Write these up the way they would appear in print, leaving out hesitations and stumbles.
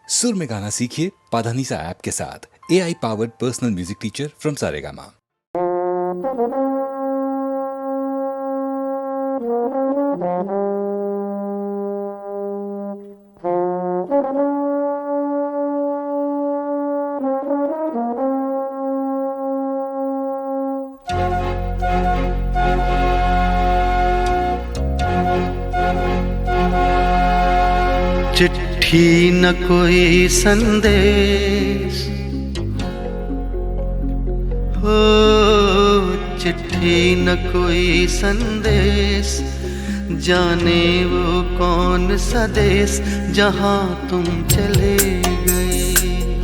सुर में गाना सीखिए पाधानीसा ऐप के साथ। AI powered personal music teacher from Saregama. चिट्ठी न कोई संदेश हो, चिट्ठी न कोई संदेश, जाने वो कौन सा देश जहाँ तुम चले गए।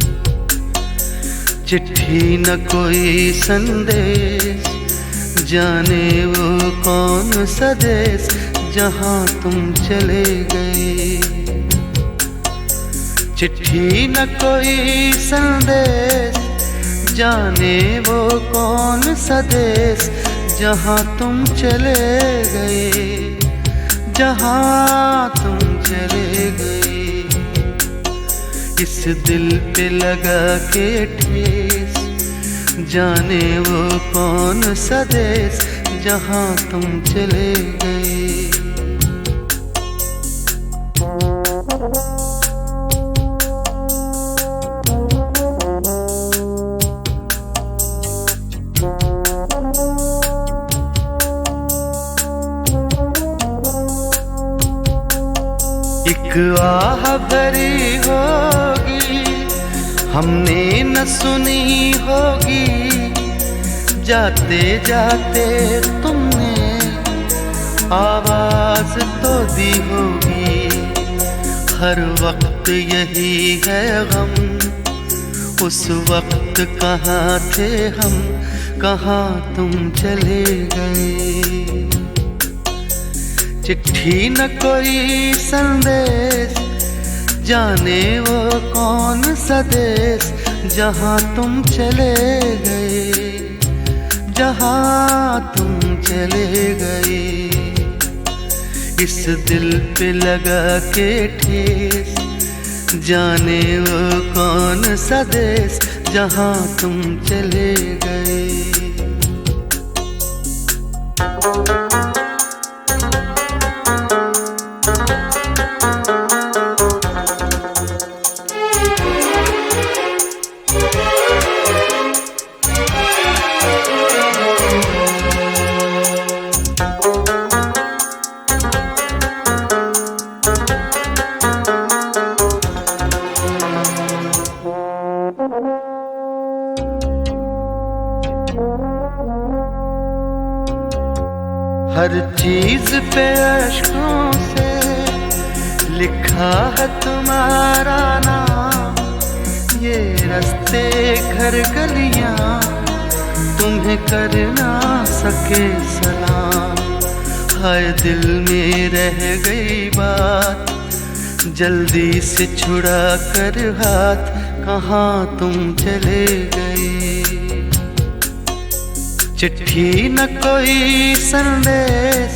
चिट्ठी न कोई संदेश, जाने वो कौन सा देश जहाँ तुम चले गए। चिट्ठी न कोई संदेश, जाने वो कौन सा देश जहाँ तुम चले गए, जहाँ तुम चले गए। इस दिल पे लगा के ठेस, जाने वो कौन सा देश जहाँ तुम चले गए। एक आह भरी होगी, हमने न सुनी होगी, जाते जाते तुमने आवाज तो दी होगी। हर वक्त यही है गम, उस वक्त कहाँ थे हम, कहाँ तुम चले गए। चिट्ठी न कोई संदेश, जाने वो कौन सा देश जहाँ तुम चले गए, जहाँ तुम चले गए। इस दिल पे लगा के ठेस, जाने वो कौन सा देश जहाँ तुम चले गए। हर चीज पे अश्कों से लिखा है तुम्हारा नाम। ये रास्ते घर गलियां तुम्हें कर ना सके सलाम। हाय दिल में रह गई बात, जल्दी से छुड़ा कर हाथ, कहाँ तुम चले गए। चिट्ठी न कोई संदेश,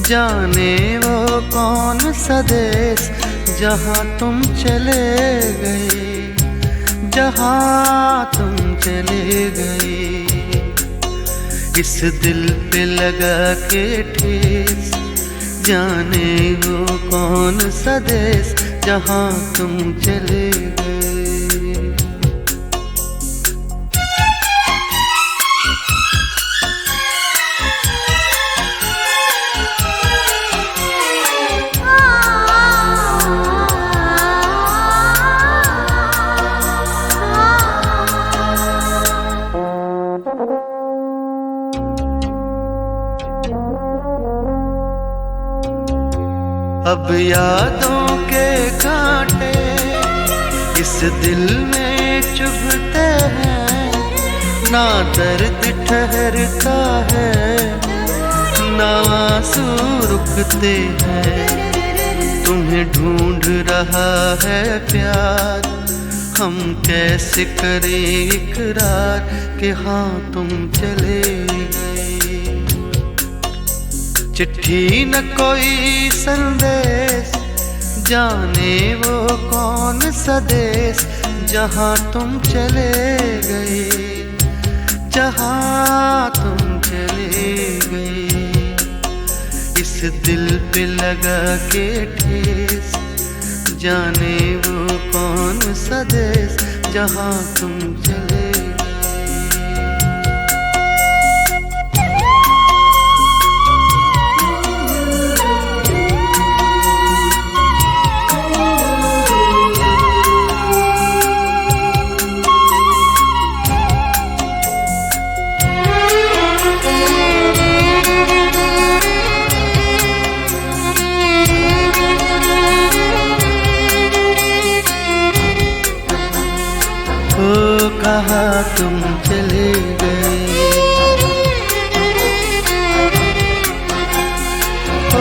जाने वो कौन सा देश जहाँ तुम चले गए, जहाँ तुम चले गए। इस दिल पे लगा के ठेस, जाने वो कौन सा देश जहाँ तुम चले गए। अब यादों के कांटे इस दिल में चुभते हैं, ना दर्द ठहरता है, ना आंसू रुकते हैं। तुम्हें ढूंढ रहा है प्यार, हम कैसे करें इकरार कि हाँ तुम चले गए। चिट्ठी न कोई संदेश, जाने वो कौन सा देश जहाँ तुम चले गए, जहाँ तुम चले गए। इस दिल पे लगा के ठेस, जाने वो कौन सा देश जहाँ तुम चले गए। कहाँ तुम चले गए, ओ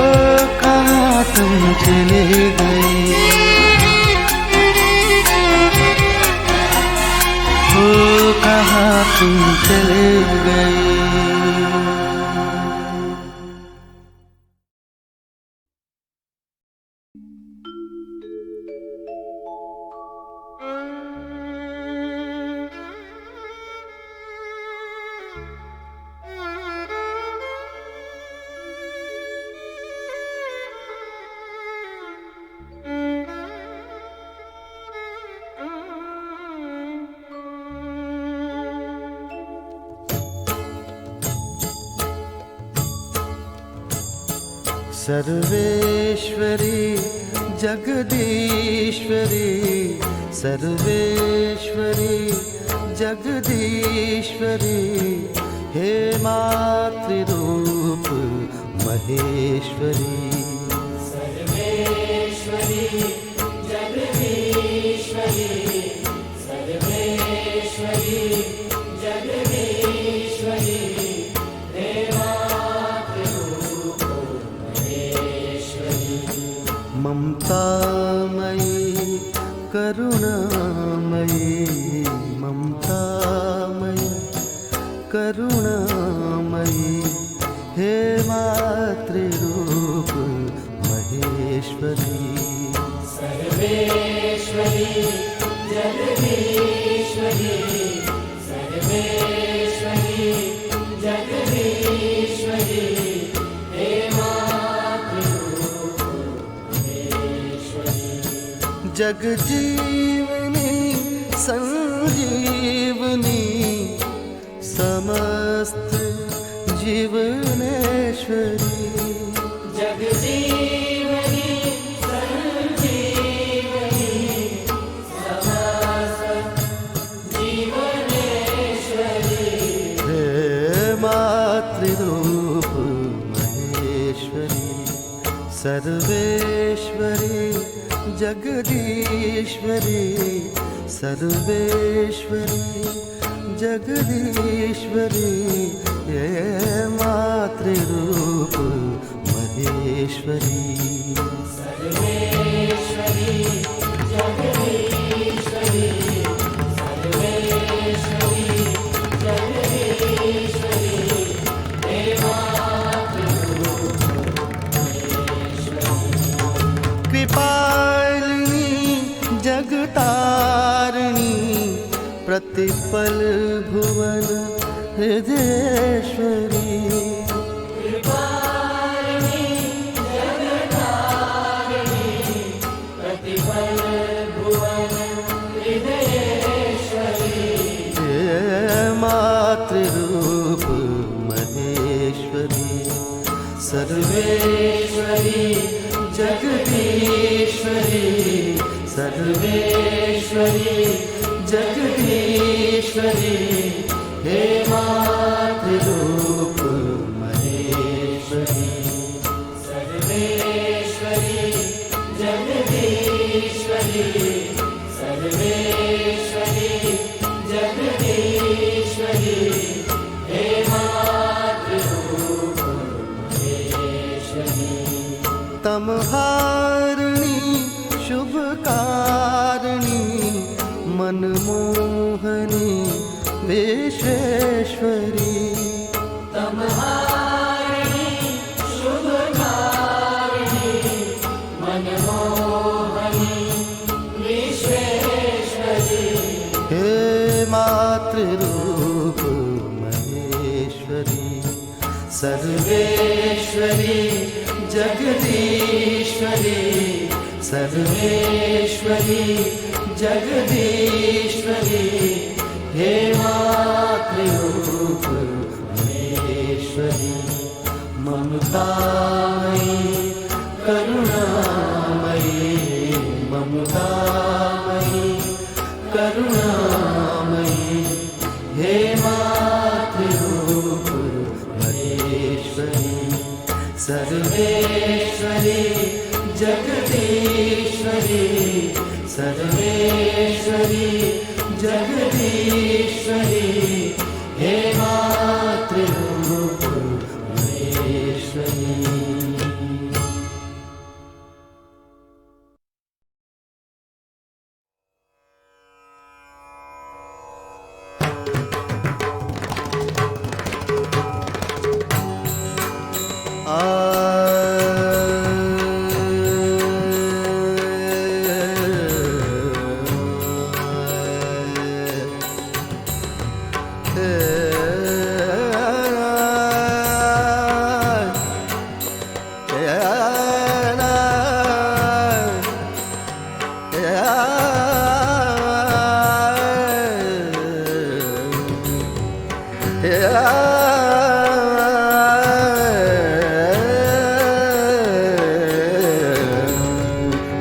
कहाँ तुम चले गए, ओ कहाँ तुम चले गए। सर्वेश्वरी जगदीश्वरी, सर्वेश्वरी जगदीश्वरी, हे मातृरूप महेश्वरी। सर्वेश्वरी जगदीश्वरी, सर्वेश्वरी जगदीश्वरी, ममतामयी करुणामयी, ममतामयी करुणामयी, हे मातृरूप महेश्वरी। सर्वेश्वरी जगदीश्वरी, सर्वेश्वरी जगदीश्वरी, हे जगजीवनी संजीवनी, समस्त जीवनेश्वरी। जगजीवनी संजीवनी, समस्त जीवनेश्वरी, हे मातृरूप महेश्वरी। सर्वेश्वरी जगदीश्वरी, सर्वेश्वरी जगदीश्वरी, हे मातृरूप महेश्वरी। सर्वेश्वरी जगदीश्वरी, सर्वेश्वरी जगदीश्वरी, हे मातृरूप महेश्वरी। कृपालिनी जगतारिणी, प्रतिपल भुवन हृदयेश्वरी। कृपालिनी जगतारिणी, प्रतिपल भुवन हृदयेश्वरी, हे मातृरूप महेश्वरी। सर्वेश्वरी जगदीश्वरी, सर्वेश्वरी जगदीश्वरी, हे मातृरूप महेश्वरी। सर्वेश्वरी जगदीश्वरी, सर्वेश्वरी जगदीश्वरी, हे मातृरूप महेश्वरी। तमहारिणी शुभकारिणी, मनमोहनी विश्वेश्वरी। तमहारिणी शुभकारिणी, मनमोहनी हे मातृरूप महेश्वरी, सर्वेश्वरी जगदीश्वरी, सर्वेश्वरी जगदीश्वरी, हे मातृरूप महेश्वरी, ममतामयी करुणामयी, ममतामयी करुणामयी, हे मातृरूप महेश्वरी, सर्वेश्वरी जगदीश्वरी, सर्वेश्वरी जगदीश्वरी, हे मातृरूप महेश्वरी।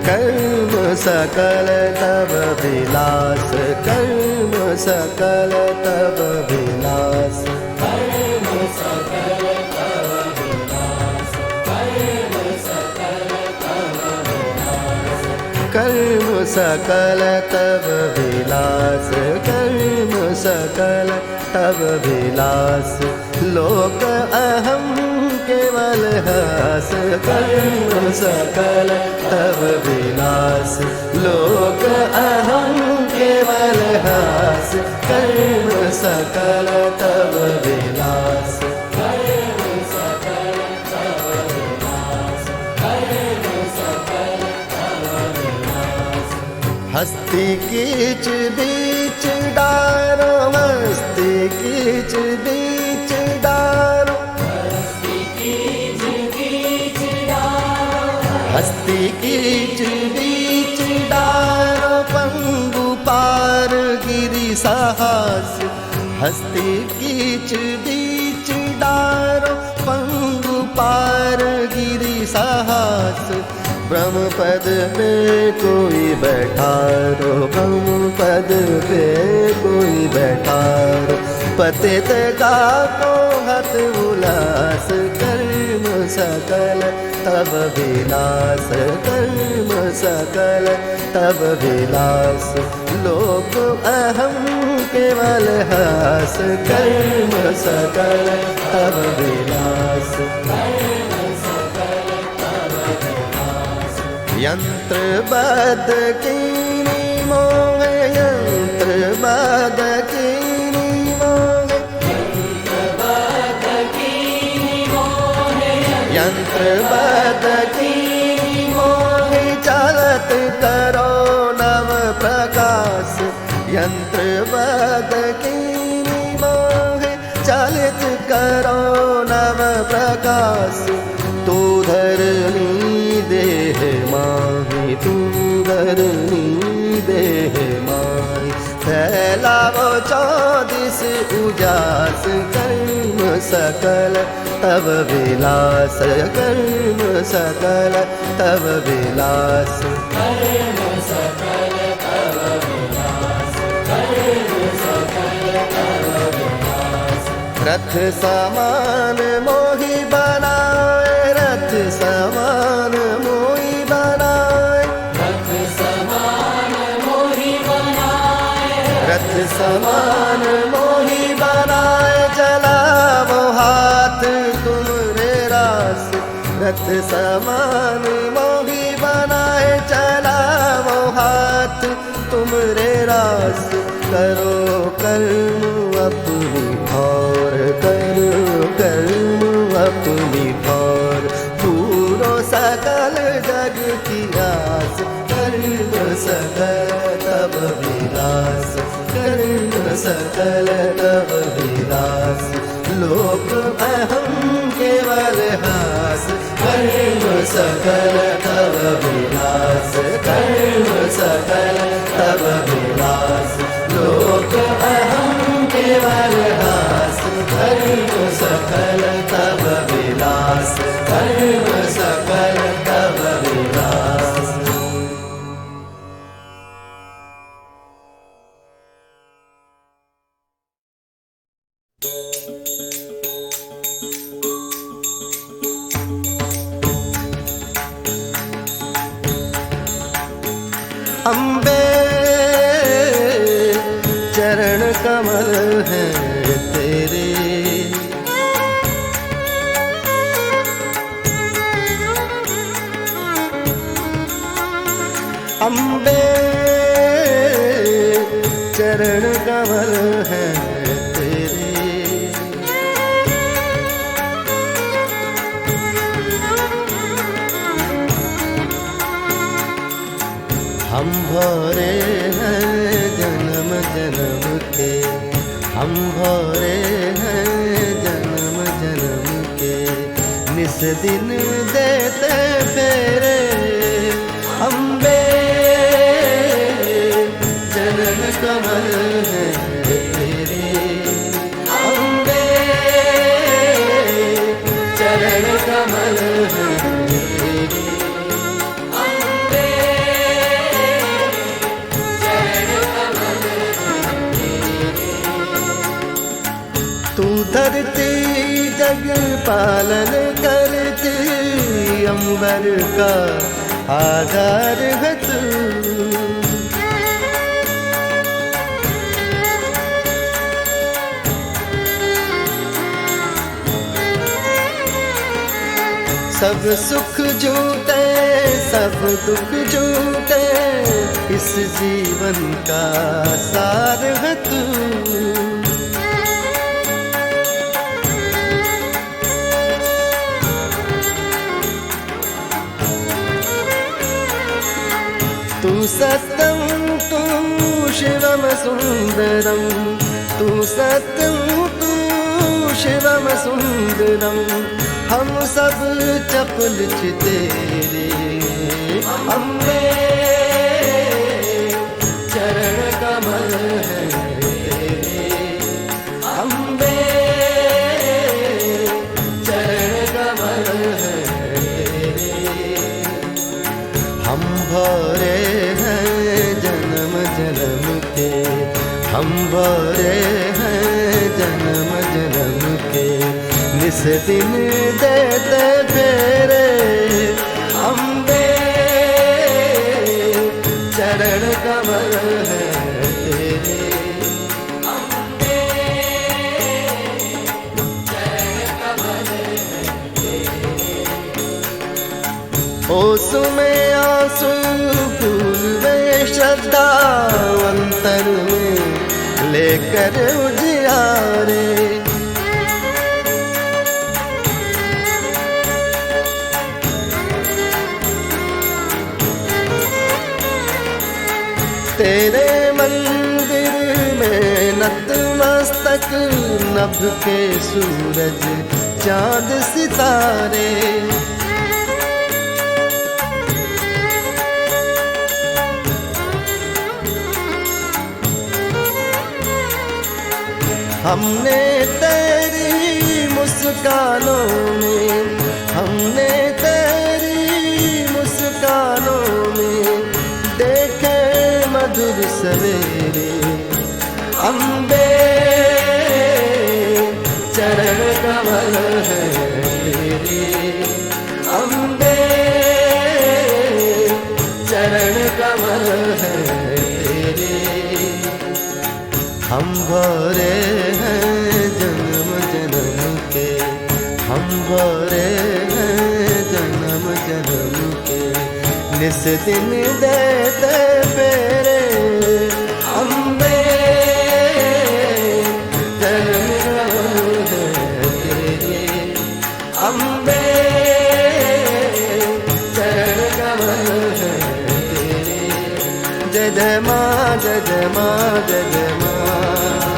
कर्म सकल तब विलास, कर्म सकल तब विलास, कर्म सकल तब विलास, कर्म सकल तब विलास, कर्म सकल तब विलास, कर्म सकल तब विलास, लोक अहम केवल हास, कर्म सकल तब विलास, लोक अहम केवल हास, कर्म सकल तब विलास, कर्म सकल तब विलास, कर्म सकल तब विलास, हस्ती कीच बीच डारो, मस्ती कीच बीच डारो, हस्ती कीच बीच डारो, पंगु पार गिरि साहस, हस्ती कीच बीच डारो, पंगु पार गिरि साहस, ब्रह्म पद पे कोई बैठारो, ब्रह्म पद पे कोई बैठारो, पतित का को हत उल्लास, कर्म सकल तब विलास, कर्म सकल तब विलास, लोक अहम केवल हास, कर्म सकल तब विलास, कर्म सकल तब विलास, यंत्र बद कीनी मोह, यंत्र बद कीनी मोह, यंत्र बद कीनी मोह, चलत करो नव प्रकाश, यंत्र बद कीनी मोह, चलित करो नव प्रकाश, तू धरनी देह माही, तू धरनी देह माही, फैलावो चौदिस उजास, कर्म सकल तब विलास, कर्म सकल तब विलास, कर्म सकल तब विलास, कर्म सकल तब विलास, रथ समान मोहि बनाए, रथ समान मोहि बनाए, रथ समान मोहि बनाए, रथ समान मोहि बनाए, चलावो हाथ तुमरे रास, रथ समान मोहि बनाए, चलावो हाथ तुमरे रास, करो कर्म अपनी ठौर, करो कर्म अपनी ठौर, पूरो सकल जग की आस, कर्म सकल तब विलास, सकल तव विलास, लोक अहम केवल हास, कर्म सकल तव विलास, कर्म सकल तव विलास, लोक अहम केवल हास, कर्म सकल तव विलास, कर्म सकल तव विलास। अम्बे चरण कमल हैं तेरे, अम्बे चरण कमल हैं तेरे, हम भोरे हैं जन्म जन्म के, हम भोरे हैं जन्म जन्म के, निस दिन देते फेरे, अम्बे चरण कमल हैं तेरे, अम्बे चरण कमल हैं तेरे, तू धरती जग पालन करती, अंबर का आधार है तू, सब सुख झूठे सब दुख झूठे, इस जीवन का सार है तू, तू सत्यं तू शिवम सुंदरम, तू सत्यं तू शिवम सुंदरम, हम सब चपल तेरे, अम्बे चरण कमल हैं तेरे, अम्बे चरण कमल हैं तेरे, हम भोरे जन्म जन्म के, हम भोरे हैं जन्म जन्म के, निस दिन देते फेरे, अम्बे चरण कमल हैं तेरे, अम्बे चरण कमल हैं तेरे, ओस में आंसू फूल में श्रद्धा, अंतर में लेकर उजियारे, तेरे मंदिर में नतमस्तक, नभ के सूरज चांद सितारे, हमने तेरी मुस्कानों में, हमने तेरी मुस्कानों में देखे मधुर सवेरे, अम्बे चरण कमल हैं तेरे, अम्बे चरण कमल हैं तेरे, हम भोरे हैं जन्म जन्म के, हम भोरे हैं जन्म जन्म के, निस दिन देते फेरे, अम्बे चरण कमल हैं तेरे, अम्बे चरण कमल हैं तेरे, जय जय माँ जय जय माँ जय जय माँ।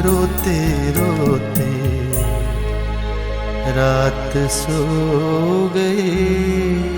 रोते रोते रात सो गई।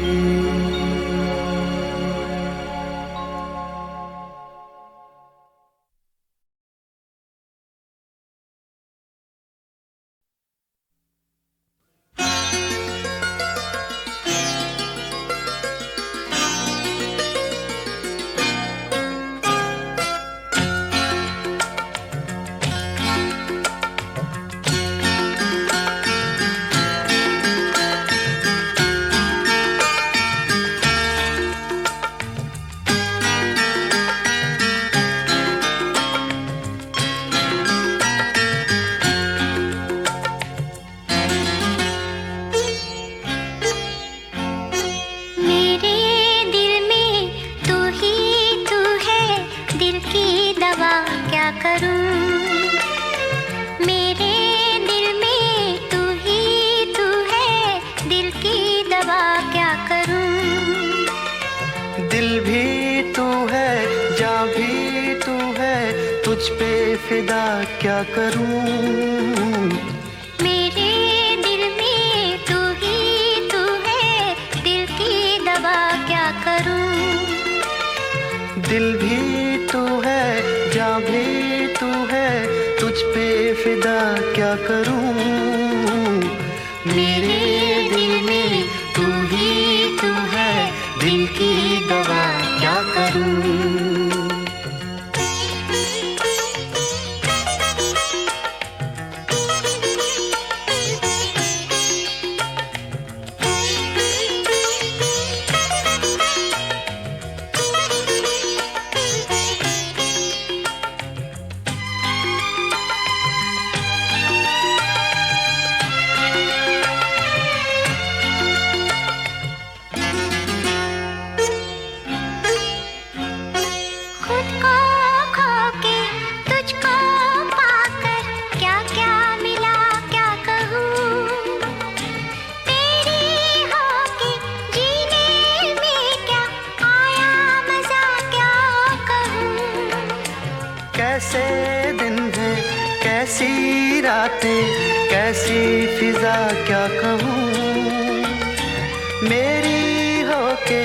क्या करूं, मेरे दिल में तू ही तू है, दिल की दवा क्या करूं। दिल भी तू है, जान भी तू है, तुझ पे फिदा क्या करूं। मेरे दिल में तू ही तू है, दिल की दवा क्या करूं। कैसे दिन हैं, कैसी रातें, कैसी फिजा क्या कहूँ। मेरी होके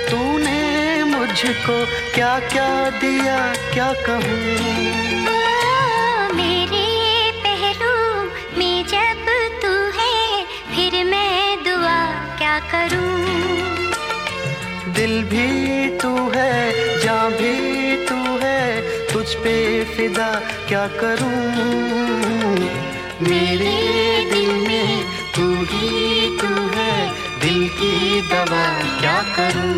तूने मुझको क्या क्या दिया क्या कहूँ। मेरे पहलू में जब तू है, फिर मैं दुआ क्या करूँ। दिल भी तू है, जान भी तू है, तुझ पे फिदा क्या करूं। मेरे दिल में तू ही तू है, दिल की दवा क्या करूं।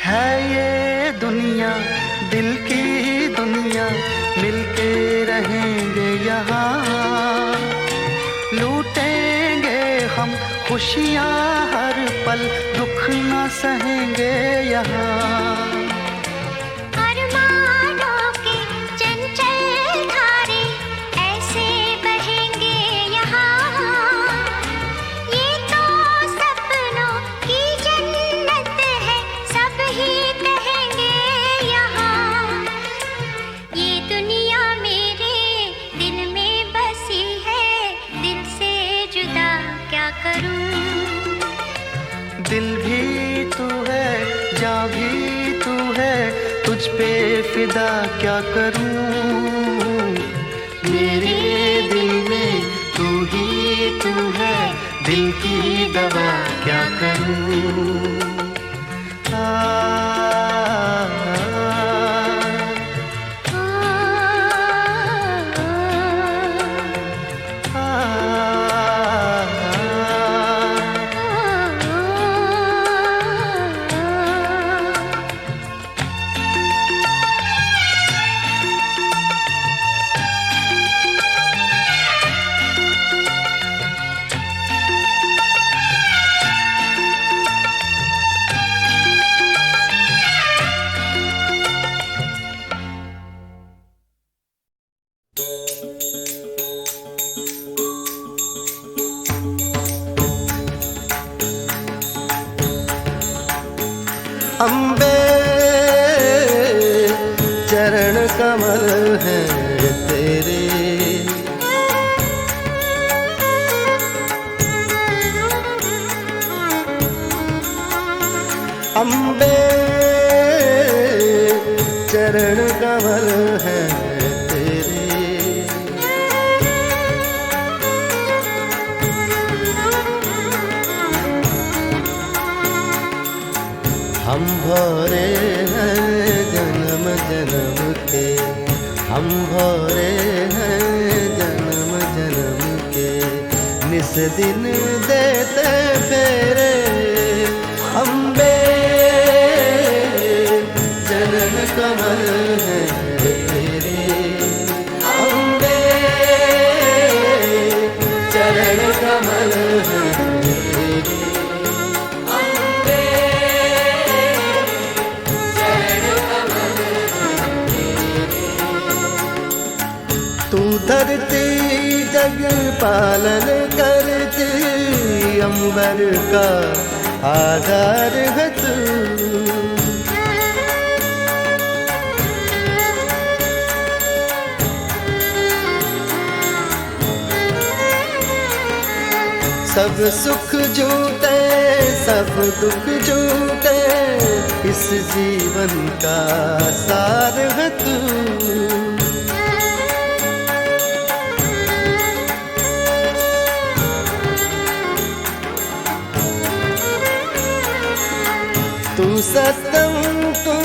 है ये दुनिया दिल की दुनिया, मिलके रहेंगे यहाँ। लूटेंगे हम खुशियाँ हर पल, दुख न सहेंगे यहाँ। दिल भी तू है, जान भी तू है, तुझ पे फिदा क्या करूं। मेरे दिल में तू ही तू है, दिल की दवा क्या करूं। हैं तेरे। अम्बे चरण कमल हैं तेरे। हम भोरे हैं जन्म जन्म के, हम भोरे हैं जन्म जन्म के, निस दिन देते फेरे। अम्बे चरण कमल हैं तेरे। अम्बे चरण कमल हैं तेरे। अम्बे चरण कमल हैं तेरे। तू धरती जग पालन करती, अंबर का आधार है तू। सब सुख झूठे सब दुख झूठे, इस जीवन का सार है तू। तू सत्यं तू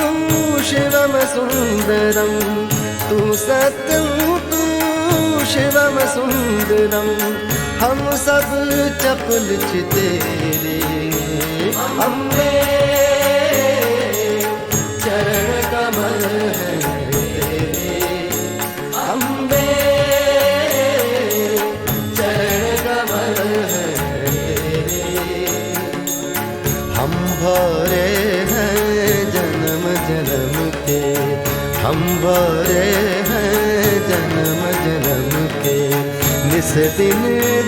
शिवम सुंदरम, तू सत्यं तू शिवम सुंदरम, हम सब चपल तेरे। अम्बे चरण कमल हैं तेरे। अम्बे चरण कमल हैं तेरे। हम भोरे हैं जन्म जन्म के, हम भोरे हैं जन्म जन्म के, निस दिन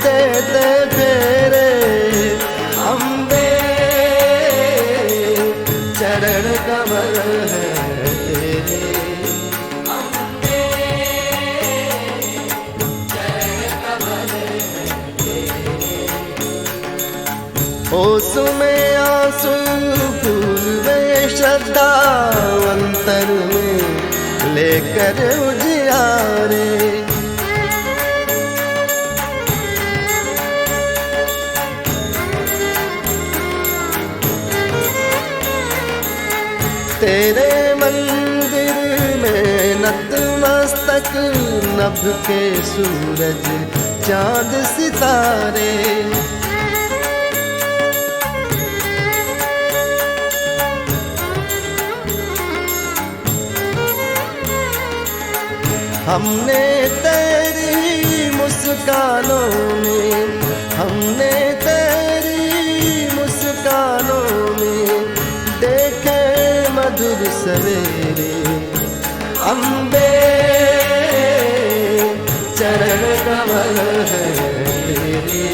देते फेरे। अम्बे चरण कमल हैं तेरे। अम्बे चरण कमल हैं तेरे। ओस में आंसू फूल में श्रद्धा, अंतर में लेकर उजियारे। तेरे मंदिर में नतमस्तक, नभ के सूरज चांद सितारे। हमने तेरी मुस्कानों में, हमने तेरी मुस्कानों में देखे मधुर सवेरे। अम्बे चरण कमल हैं तेरे।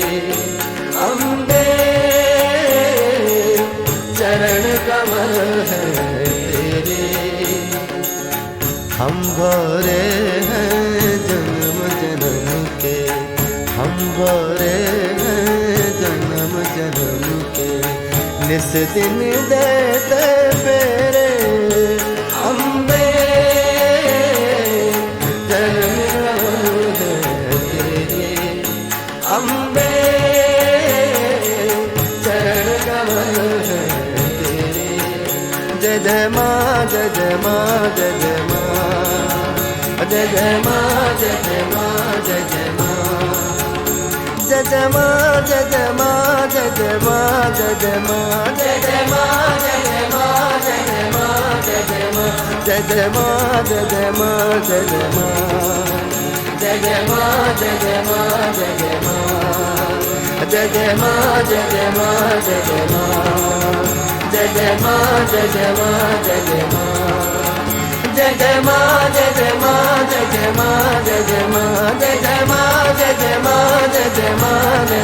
अम्बे चरण कमल हैं तेरे। हम भोरे हैं जन्म जन्म के, हम भोरे हैं जन्म जन्म के, निस दिन देते फेरे। अम्बे चरण कमल हैं तेरे। अम्बे चरण कमल हैं तेरे। जय जय माँ जय जय माँ जय जय माँ, जय जय माँ जय जय माँ जय जय माँ, जय जय माँ जय जय माँ जय जय माँ जय जय माँ, जय जय माँ जय जय माँ जय जय माँ जय जय माँ, जय जय माँ जय जय माँ जय जय माँ, जय जय माँ जय जय माँ जय जय माँ, जय जय माँ जय जय माँ जय जय माँ, जय जय माँ जय जय माँ जय जय माँ, जय जय माँ जय जय माँ जय जय माँ जय जय माँ, जय जय माँ जय जय माँ जय जय माँ जय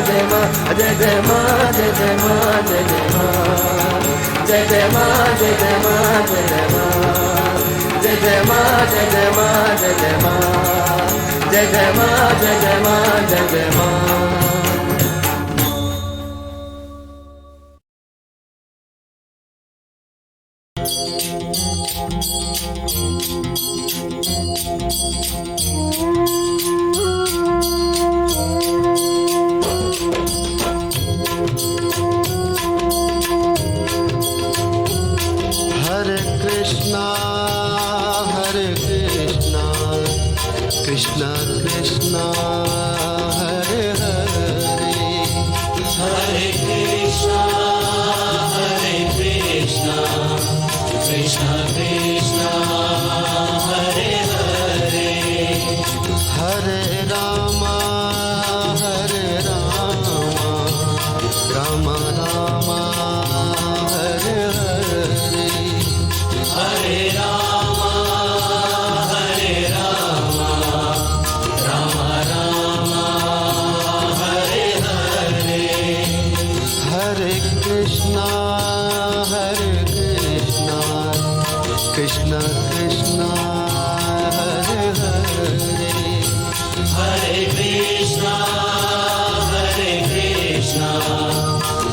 जय माँ, जय जय माँ जय जय माँ जय जय माँ, जय जय माँ जय जय माँ जय जय माँ, जय जय माँ जय जय माँ जय जय माँ जय जय माँ जय जय माँ जय जय माँ। हरे कृष्णा कृष्णा कृष्णा हरे हरे हरे कृष्णा कृष्णा कृष्णा हरे हरे हरे राम राम राम हरे हरे हरे राम राम राम हरे हरे हरे कृष्णा कृष्णा कृष्णा हरे हरे हरे कृष्णा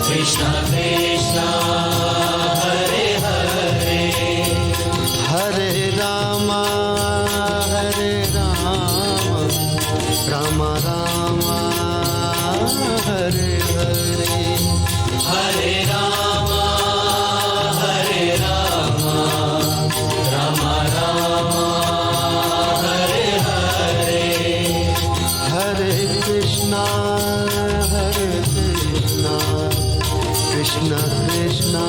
कृष्णा कृष्णा हरे हरे हरे राम राम राम हरे हरे हरे राम राम राम हरे हरे हरे कृष्णा कृष्णा कृष्णा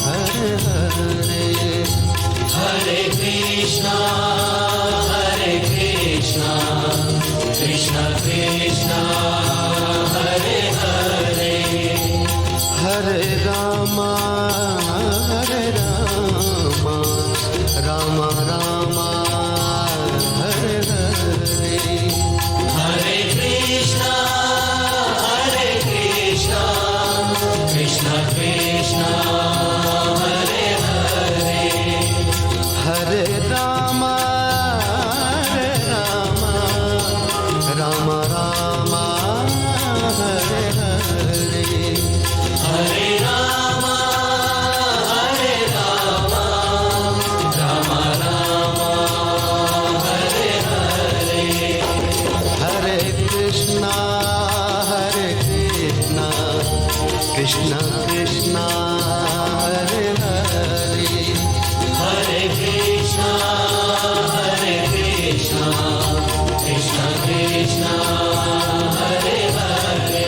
हरे हरे हरे कृष्णा कृष्णा कृष्णा हरे हरे हरे राम राम राम हरे हरे हरे कृष्णा कृष्णा कृष्णा हरे हरे हरे राम राम राम हरे हरे हरे राम राम राम हरे हरे हरे कृष्णा कृष्णा कृष्णा हरे हरे हरे कृष्णा कृष्णा कृष्णा हरे हरे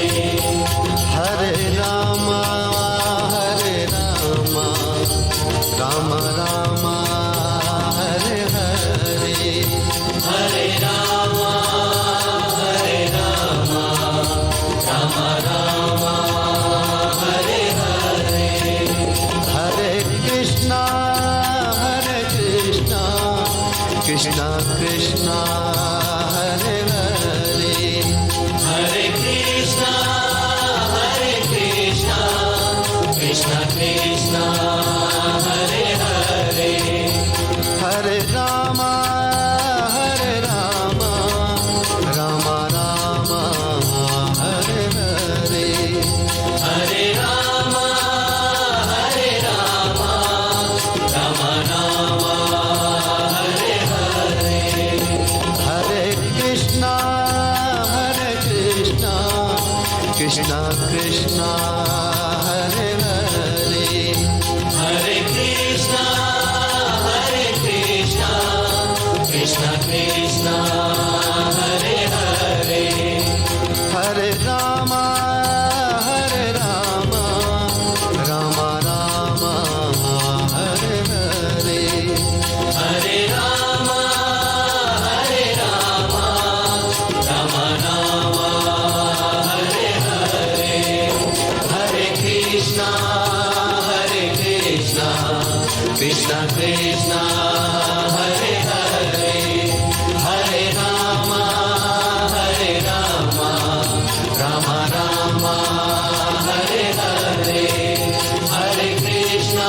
हरे राम राम राम हरे हरे हरे राम राम राम हरे हरे हरे कृष्णा कृष्णा कृष्णा हरे हरे हरे कृष्णा कृष्णा कृष्णा हरे हरे हरे राम राम राम हरे हरे हरे राम राम राम हरे हरे हरे कृष्णा कृष्णा कृष्णा हरे हरे हरे कृष्णा कृष्णा कृष्णा हरे हरे हरे राम राम राम हरे हरे हरे राम राम राम हरे हरे हरे कृष्णा कृष्णा कृष्णा हरे हरे हरे राम राम राम हरे हरे हरे कृष्णा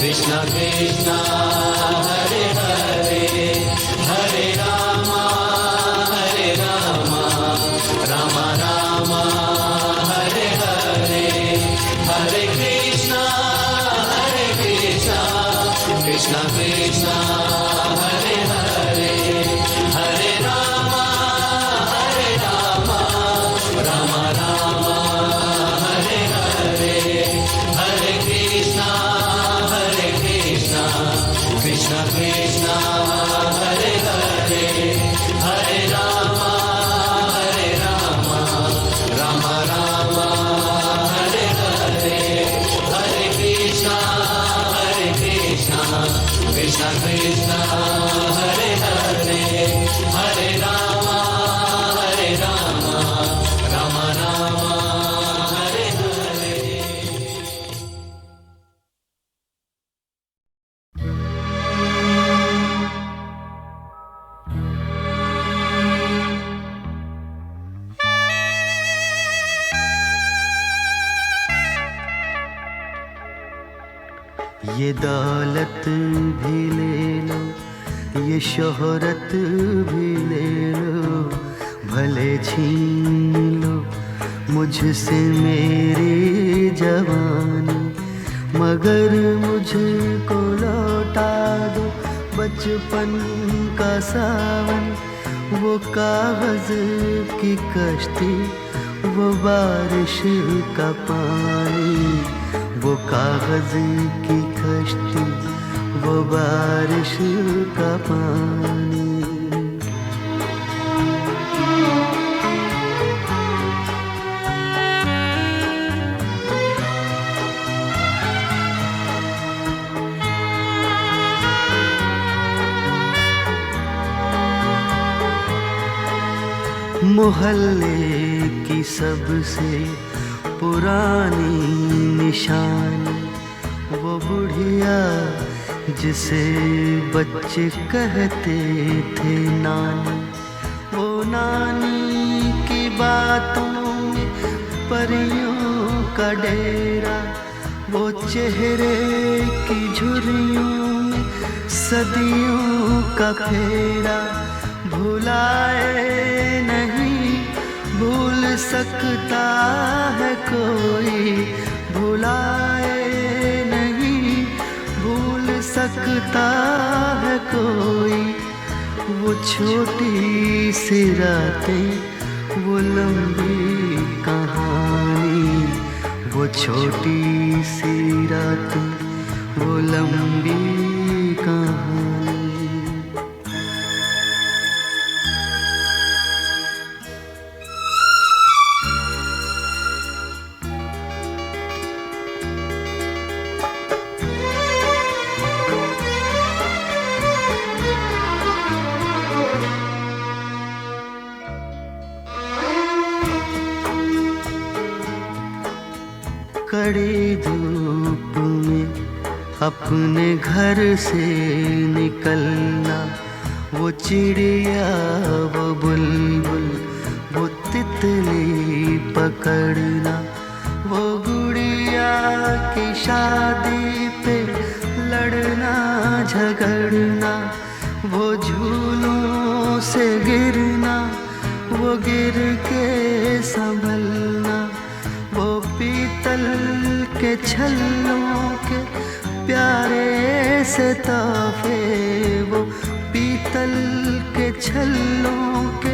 कृष्णा ये दौलत भी ले लो, ये शोहरत भी ले लो, भले छीन लो मुझसे मेरी जवानी, मगर मुझको लौटा दो बचपन का सावन, वो कागज की कश्ती, वो बारिश का पानी, वो कागज की कश्ती, वो बारिश का पानी। मोहल्ले की सबसे पुरानी निशानी, वो बुढ़िया जिसे बच्चे कहते थे नानी, वो नानी की बातों में परियों का डेरा, वो चेहरे की झुर्रियों में सदियों का फेरा, भुलाए नहीं भूल सकता है कोई, भुलाए नहीं भूल सकता है कोई, वो छोटी सी रातें, वो लंबी कहानी, वो छोटी सी रातें, वो लंबी कहानी। कड़ी धूप में अपने घर से निकलना, वो चिड़िया, वो बुलबुल, वो तितली पकड़ना, वो गुड़िया की शादी पे लड़ना झगड़ना, वो झूलों से गिरना, वो गिर के संभलना, वो पीतल के छल्लों के प्यारे से तोहफे, वो पीतल के छल्लों के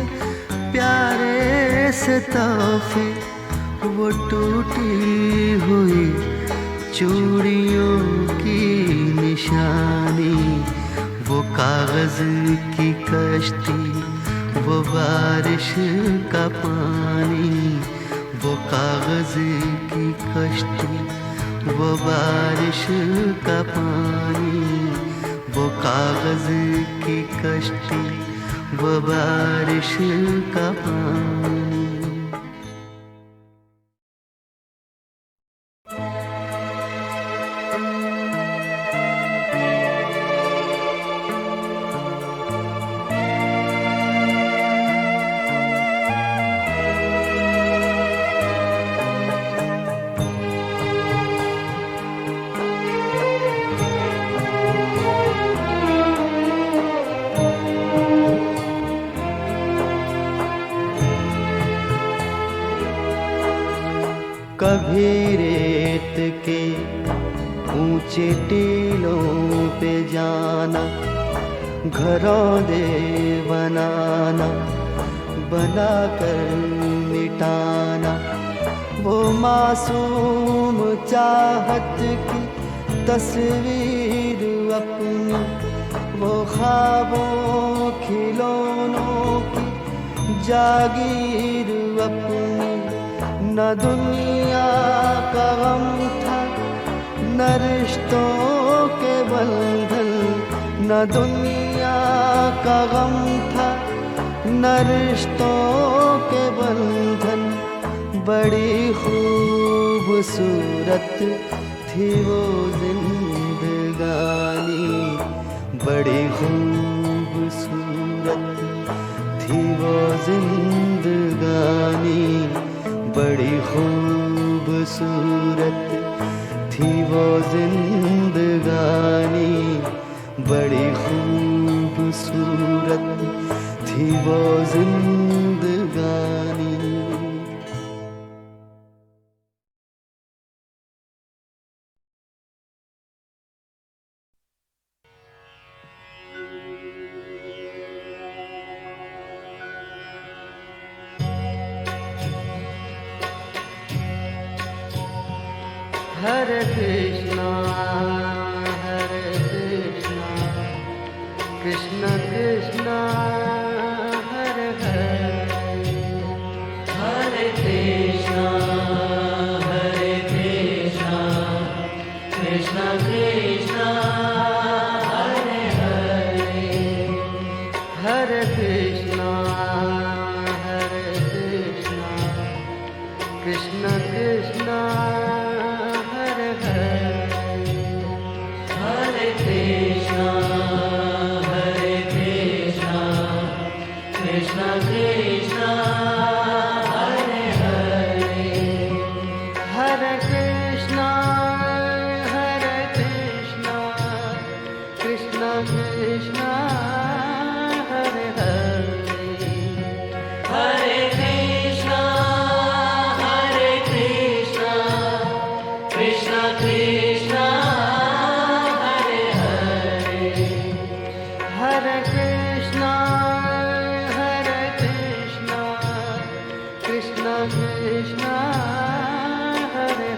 प्यारे से तोहफे, वो टूटी हुई चूड़ियों की निशानी, वो कागज की कश्ती, वो बारिश का पानी, वो कागज की कश्ती, वो बारिश का पानी, वो कागज की कश्ती, वो बारिश का पानी। कभी रेत के ऊंचे टीलों पे जाना, घरों दे बनाना, बनाकर मिटाना, वो मासूम चाहत की तस्वीर अपनी, वो ख्वाबों खिलौनों की जागीर अपनी। न दुनिया का गम था न रिश्तों के बंधन, न दुनिया का गम था न रिश्तों के बंधन। बड़ी खूबसूरत थी वो जिंदगानी, बड़ी खूबसूरत थी वो जिंदगानी, बड़ी खूबसूरत थी वो जिंदगानी, बड़ी खूबसूरत थी वो जिंदगानी। हरे कृष्णा कृष्ण कृष्ण हरे हरे, हरे कृष्णा कृष्ण कृष्ण हरे हरे, हरे कृष्णा कृष्ण कृष्ण हरे हरे, हरे कृष्णा कृष्ण कृष्ण हरे हरे, हरे कृष्णा कृष्ण कृष्ण हरे हरे, हरे कृष्णा कृष्ण कृष्ण हरे हरे, हरे कृष्णा कृष्ण कृष्ण हरे हरे,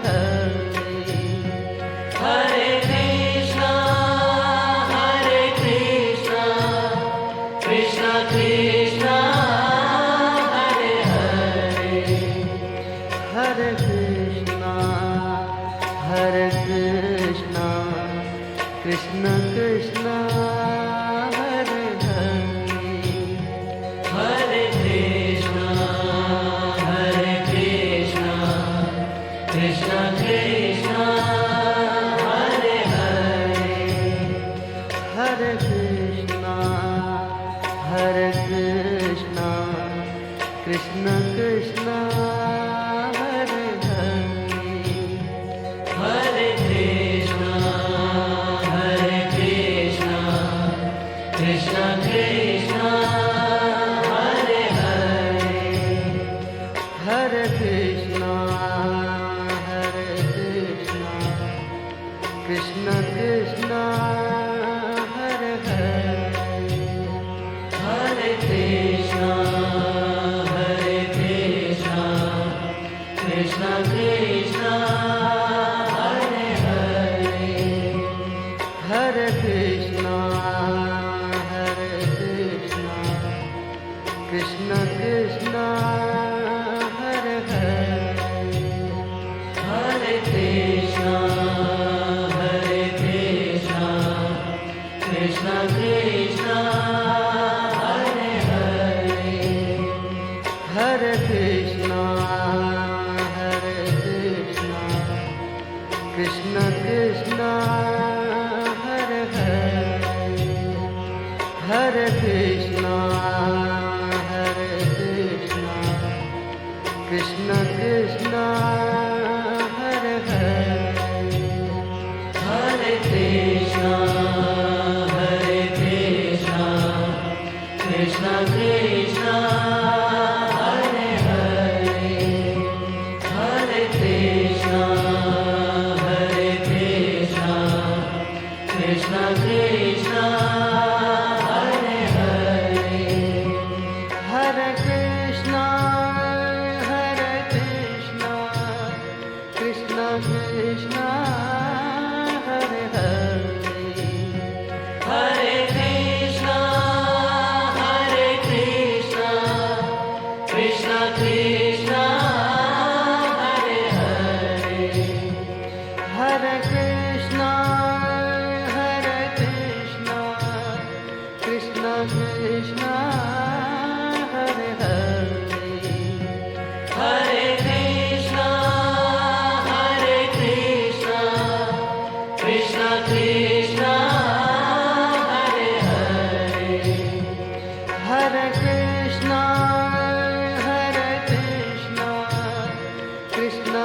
हरे कृष्णा कृष्ण कृष्ण हरे हरे, हरे कृष्णा कृष्ण कृष्ण हरे हरे, हरे कृष्णा कृष्ण कृष्ण हरे हरे, हरे कृष्णा कृष्ण कृष्ण हरे हरे, हरे कृष्णा कृष्ण कृष्ण हरे हरे, हरे कृष्णा कृष्ण कृष्ण हरे हरे, हरे कृष्णा कृष्ण कृष्ण हरे हरे, हरे कृष्णा कृष्ण कृष्ण हरे हरे, हरे कृष्णा कृष्ण कृष्ण हरे हरे, हरे कृष्णा कृष्ण कृष्ण हरे हरे, हरे कृष्णा कृष्ण कृष्ण हरे हरे, हरे कृष्णा कृष्ण कृष्ण हरे हरे, हरे Krishna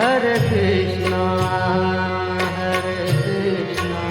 Hare Krishna, Hare Krishna,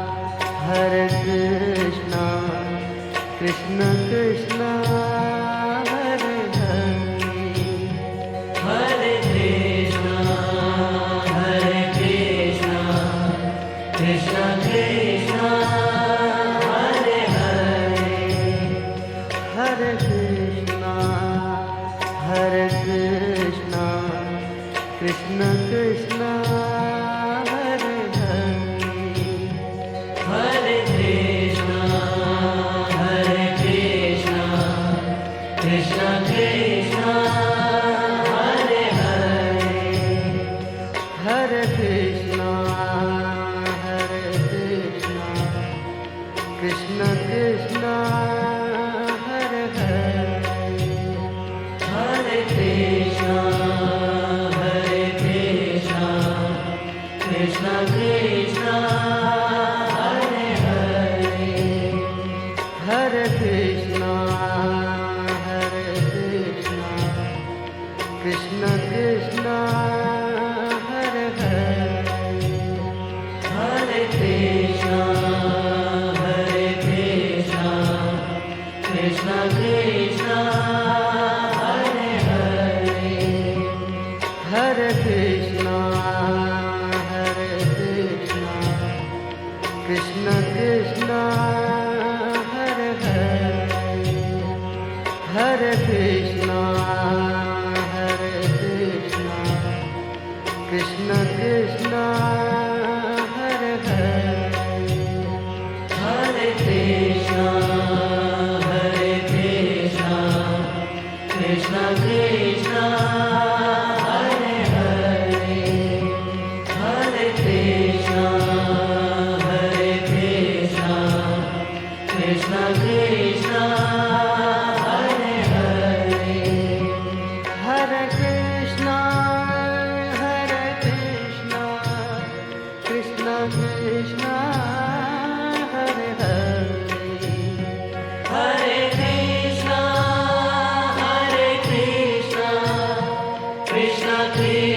Hare Krishna, Krishna Krishna, Hare Hare, Hare Krishna, Hare Krishna, Krishna Krishna, Hare Hare, Hare Krishna, Hare Krishna, Krishna Krishna, Hare Hare, Hare Krishna, Hare Krishna, Krishna Krishna, Hare Hare, Hare Krishna, Hare Krishna, Krishna Krishna, Hare Hare, Hare Krishna, Hare Krishna, Krishna Krishna, Hare Hare, Hare Krishna, Hare Krishna, Krishna Krishna, Hare Hare, Hare Krishna, Hare Krishna, Krishna Krishna, Hare Hare, Hare Krishna, Hare Krishna, Krishna Krishna, Hare Hare, Hare Krishna, Hare Krishna, Krishna Krishna, Hare Hare, Hare Krishna, Hare Krishna, Krishna Krishna, Hare Hare, Hare Krishna, Hare Krishna, Krishna Krishna, Hare Hare, Hare Krishna, Hare Krishna, Krishna Krishna, Hare Hare, Hare Krishna, Hare Krishna, Krishna Krishna,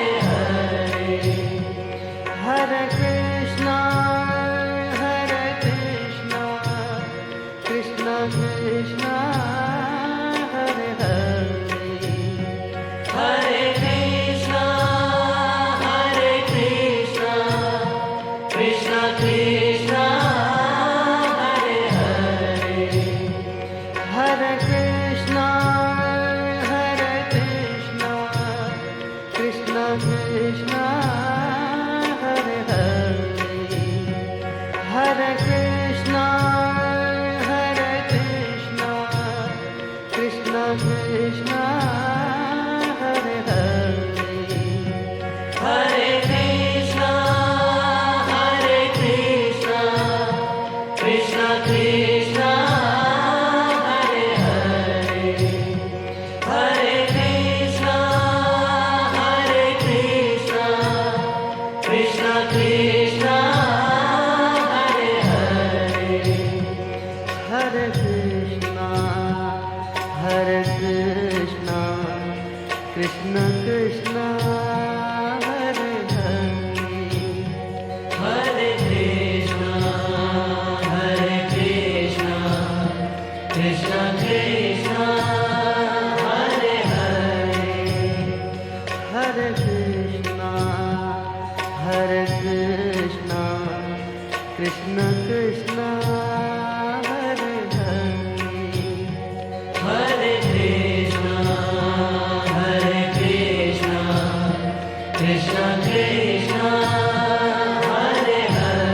Hare Hare, Hare Krishna, Hare Krishna, Krishna Krishna, Hare Hare, Hare Krishna, Hare Krishna, Krishna Krishna, Hare Hare, Hare Krishna, Hare Krishna, Krishna Krishna, Hare Hare, Hare Krishna, Hare Krishna, Krishna Krishna, Hare Hare, Hare Krishna, Hare Krishna, Krishna Krishna, Hare Hare, Hare Krishna, Hare Krishna, Krishna Krishna, Hare Hare, Hare Krishna, Hare Krishna, Krishna Krishna, Hare Hare, Hare Krishna, Hare Krishna, Krishna Krishna, Hare Hare, Hare Krishna, Hare Krishna, Krishna Krishna, Hare Hare, Hare Krishna, Hare Krishna, Krishna Krishna, Hare Hare,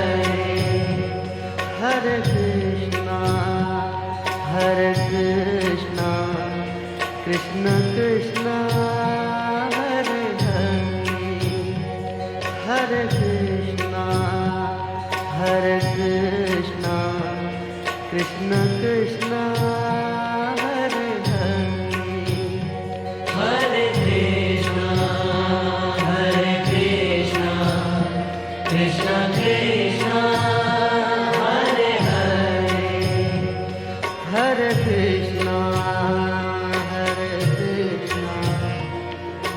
Hare Krishna, Hare Krishna, Krishna Krishna, Hare Hare, Hare Krishna, Hare Krishna, Krishna Krishna, Hare Hare, Hare Krishna, Hare Krishna, Krishna Krishna, Hare Hare, Hare Krishna, Hare Krishna,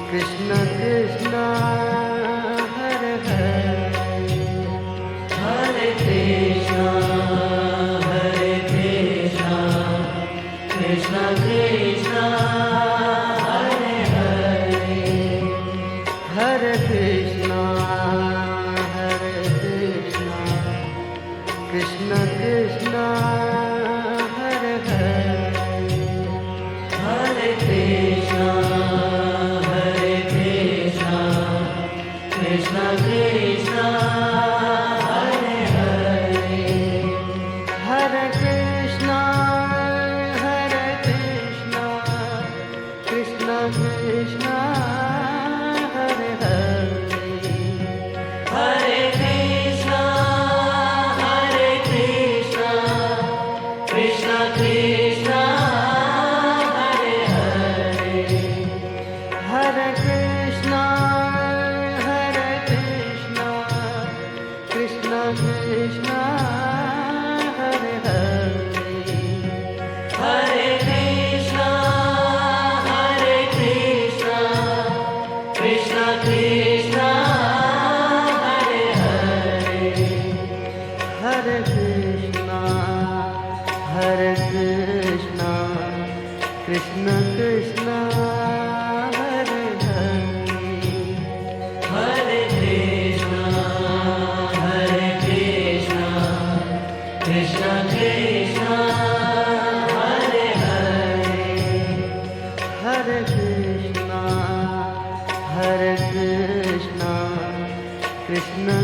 Krishna Krishna, Hare Hare,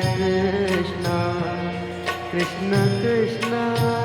Krishna Krishna Krishna